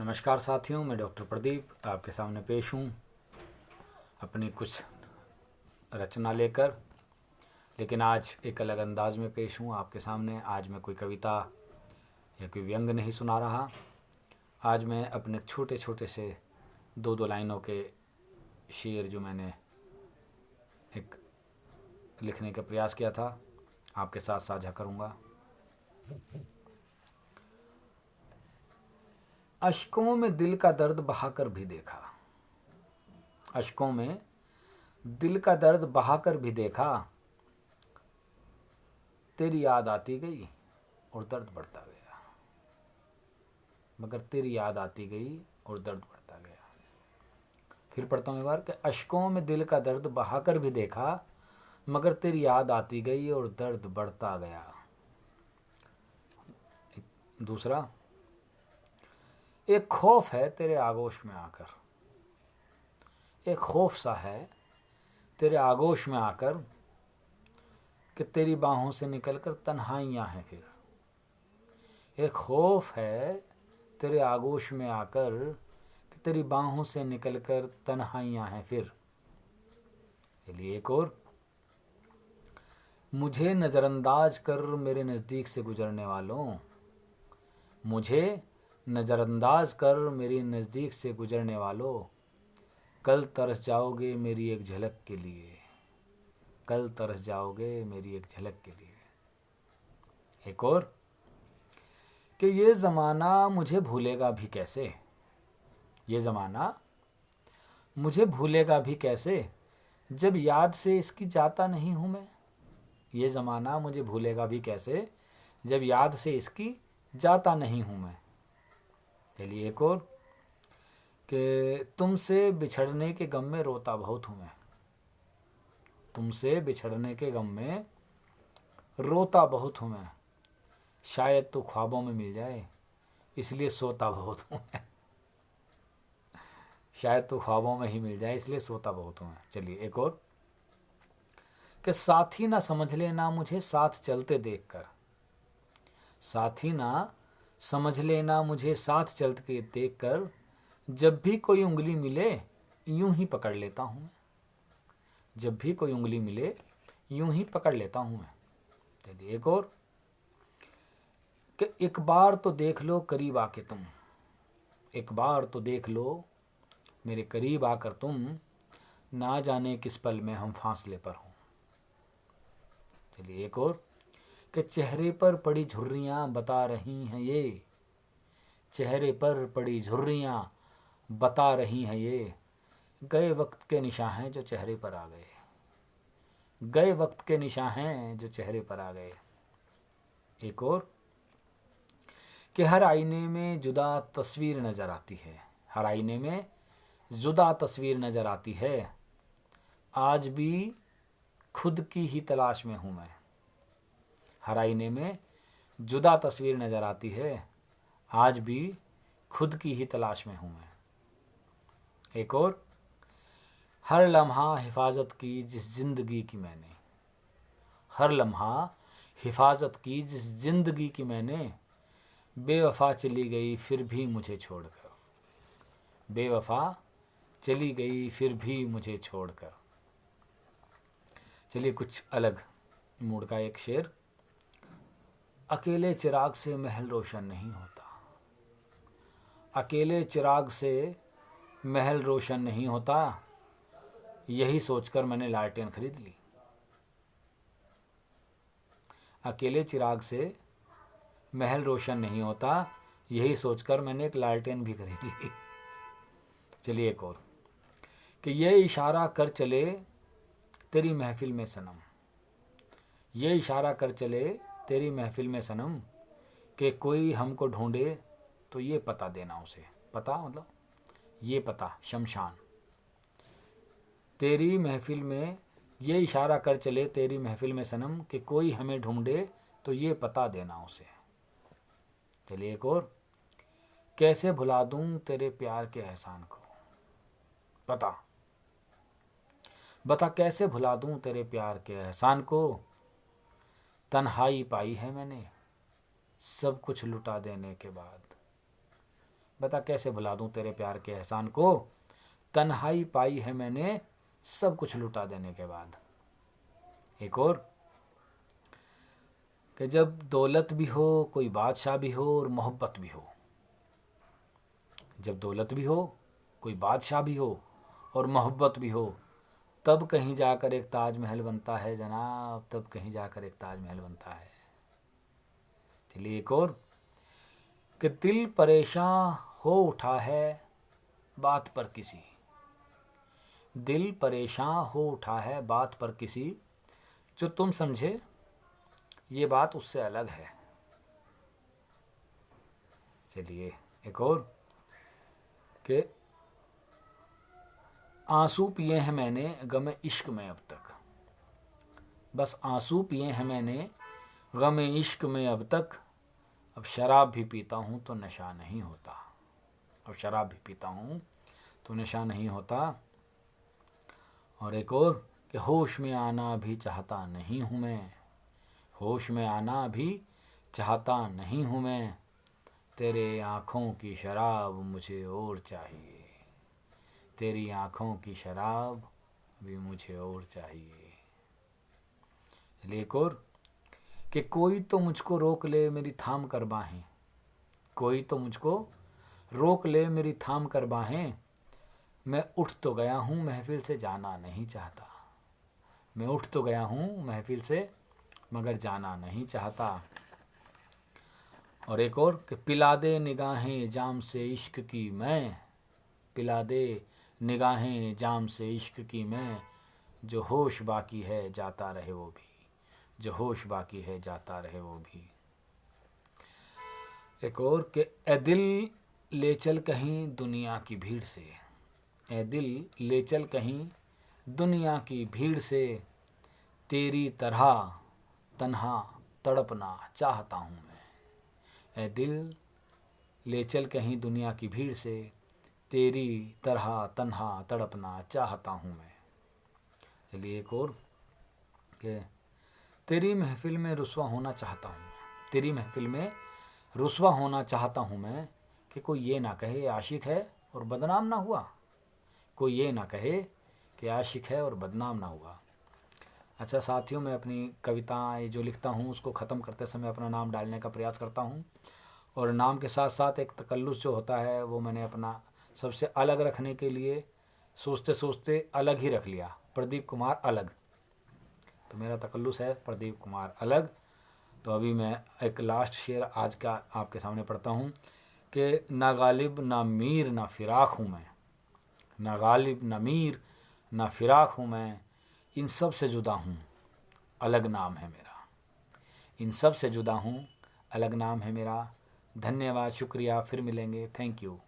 नमस्कार साथियों, मैं डॉक्टर प्रदीप आपके सामने पेश हूँ अपनी कुछ रचना लेकर। लेकिन आज एक अलग अंदाज में पेश हूँ आपके सामने। आज मैं कोई कविता या कोई व्यंग नहीं सुना रहा। आज मैं अपने छोटे छोटे से दो लाइनों के शेर जो मैंने एक लिखने का प्रयास किया था आपके साथ साझा करूँगा। अश्कों में दिल का दर्द बहाकर भी देखा, अश्कों में दिल का दर्द बहाकर भी देखा, तेरी याद आती गई और दर्द बढ़ता गया। मगर तेरी याद आती गई और दर्द बढ़ता गया। फिर पढ़ता हूँ एक बार कि अश्कों में दिल का दर्द बहाकर भी देखा, मगर तेरी याद आती गई और दर्द बढ़ता गया। दूसरा, एक खौफ है तेरे आगोश में आकर, एक खौफ सा है तेरे आगोश में आकर, कि तेरी बाहों से निकलकर तन्हाइयाँ हैं फिर। एक खौफ है तेरे आगोश में आकर, कि तेरी बाहों से निकलकर तन्हाइयाँ हैं फिर। चलिए एक और, मुझे नज़रअंदाज कर मेरे नज़दीक से गुजरने वालों, मुझे नज़रअंदाज कर मेरी नज़दीक से गुजरने वालों, कल तरस जाओगे मेरी एक झलक के लिए, कल तरस जाओगे मेरी एक झलक के लिए। एक और, कि ये ज़माना मुझे भूलेगा भी कैसे, ये ज़माना मुझे भूलेगा भी कैसे, जब याद से इसकी जाता नहीं हूँ मैं। ये ज़माना मुझे भूलेगा भी कैसे, जब याद से इसकी जाता नहीं हूँ मैं। चलिए एक और, कि तुमसे बिछड़ने के गम में रोता बहुत हूँ मैं, तुमसे बिछड़ने के गम में रोता बहुत हूँ मैं, शायद तो ख्वाबों में मिल जाए इसलिए सोता बहुत हूँ मैं, शायद तो ख्वाबों में ही मिल जाए इसलिए सोता बहुत हूँ मैं। चलिए एक और, कि साथी ना समझ लेना मुझे साथ चलते देखकर, साथी ना समझ लेना मुझे साथ चलते देखकर, जब भी कोई उंगली मिले यूं ही पकड़ लेता हूँ मैं, जब भी कोई उंगली मिले यूं ही पकड़ लेता हूँ मैं। चलिए एक और, कि एक बार तो देख लो करीब आके तुम, एक बार तो देख लो मेरे करीब आकर तुम, ना जाने किस पल में हम फासले पर हों। चलिए एक और, कि चेहरे पर पड़ी झुर्रियाँ बता रही हैं ये, चेहरे पर पड़ी झुर्रियाँ बता रही हैं ये, गए वक्त के निशान हैं जो चेहरे पर आ गए, गए वक्त के निशान हैं जो चेहरे पर आ गए। एक और, कि हर आईने में जुदा तस्वीर नज़र आती है, हर आईने में जुदा तस्वीर नज़र आती है, आज भी खुद की ही तलाश में हूँ मैं। हर आईने में जुदा तस्वीर नज़र आती है, आज भी खुद की ही तलाश में हूँ मैं। एक और, हर लम्हा हिफाजत की जिस ज़िंदगी की मैंने, हर लम्हा हिफाजत की जिस ज़िंदगी की मैंने, बेवफा चली गई फिर भी मुझे छोड़कर, बेवफा चली गई फिर भी मुझे छोड़कर। चलिए कुछ अलग मूड का एक शेर, अकेले चिराग से महल रोशन नहीं होता, अकेले चिराग से महल रोशन नहीं होता, यही सोचकर मैंने लालटेन खरीद ली, अकेले चिराग से महल रोशन नहीं होता, यही सोचकर मैंने एक लालटेन भी खरीद ली। चलिए एक और, कि ये इशारा कर चले तेरी महफिल में सनम, ये इशारा कर चले तेरी महफिल में सनम, कि कोई हमको ढूंढे तो ये पता देना उसे, पता मतलब ये पता शमशान, तेरी महफिल में ये इशारा कर चले तेरी महफिल में सनम, कि कोई हमें ढूंढे तो ये पता देना उसे। चलिए एक और, कैसे भुला दूं तेरे प्यार के एहसान को, बता बता कैसे भुला दूं तेरे प्यार के एहसान को, तन्हाई पाई है मैंने सब कुछ लुटा देने के बाद, बता कैसे भुला दूँ तेरे प्यार के एहसान को। तन्हाई पाई है मैंने सब कुछ लुटा देने के बाद। एक और कि जब दौलत भी हो, कोई बादशाह भी हो और मोहब्बत भी हो। जब दौलत भी हो, कोई बादशाह भी हो और मोहब्बत भी हो, तब कहीं जाकर एक ताजमहल बनता है जनाब, तब कहीं जाकर एक ताजमहल बनता है। चलिए एक और कि दिल परेशान हो उठा है बात पर किसी। दिल परेशान हो उठा है बात पर किसी, जो तुम समझे ये बात उससे अलग है। चलिए एक और कि आंसू पिए हैं मैंने गम इश्क में अब तक। बस आंसू पिए हैं मैंने गम इश्क में अब तक। अब शराब भी पीता हूँ तो नशा नहीं होता। अब शराब भी पीता हूँ तो नशा नहीं होता। और एक और कि होश में आना भी चाहता नहीं हूँ मैं। होश में आना भी चाहता नहीं हूँ मैं। तेरे आँखों की शराब मुझे और चाहिए। तेरी आँखों की शराब भी मुझे और चाहिए। चलिए एक और कि कोई तो मुझको रोक ले मेरी थाम कर बाहें। कोई तो मुझको रोक ले मेरी थाम कर बाहें। मैं उठ तो गया हूँ महफिल से जाना नहीं चाहता। मैं उठ तो गया हूँ महफिल से मगर जाना नहीं चाहता। और एक और कि पिला दे निगाहें जाम से इश्क की मैं। पिला दे निगाहें जाम से इश्क की मैं। जो होश बाकी है जाता रहे वो भी। जो होश बाकी है जाता रहे वो भी। एक और कि ए दिल ले चल कहीं दुनिया की भीड़ से। ए दिल ले चल कहीं दुनिया की भीड़ से। तेरी तरह तन्हा तड़पना चाहता हूँ मैं। ए दिल ले चल कहीं दुनिया की भीड़ से। तेरी तरह तन्हा तड़पना चाहता हूँ मैं। चलिए एक और कि तेरी महफिल में रुसवा होना चाहता हूँ मैं। तेरी महफिल में रुसवा होना चाहता हूँ मैं कि कोई ये ना कहे आशिक है और बदनाम ना हुआ। कोई ये ना कहे कि आशिक है और बदनाम ना हुआ। अच्छा साथियों, मैं अपनी कविताएं जो लिखता हूँ उसको ख़त्म करते समय अपना नाम डालने का प्रयास करता हूँ। और नाम के साथ साथ एक तकल्लुस जो होता है वो मैंने अपना सबसे अलग रखने के लिए सोचते सोचते अलग ही रख लिया, प्रदीप कुमार अलग। तो मेरा तकल्लुस है प्रदीप कुमार अलग। तो अभी मैं एक लास्ट शेर आज का आपके सामने पढ़ता हूँ कि ना गालिब ना मीर ना फिराक हूँ मैं। ना गालिब ना मीर ना फिराक हूँ मैं। इन सब से जुदा हूँ अलग नाम है मेरा। इन सब से जुदा हूँ अलग नाम है मेरा। धन्यवाद, शुक्रिया, फिर मिलेंगे। Thank you.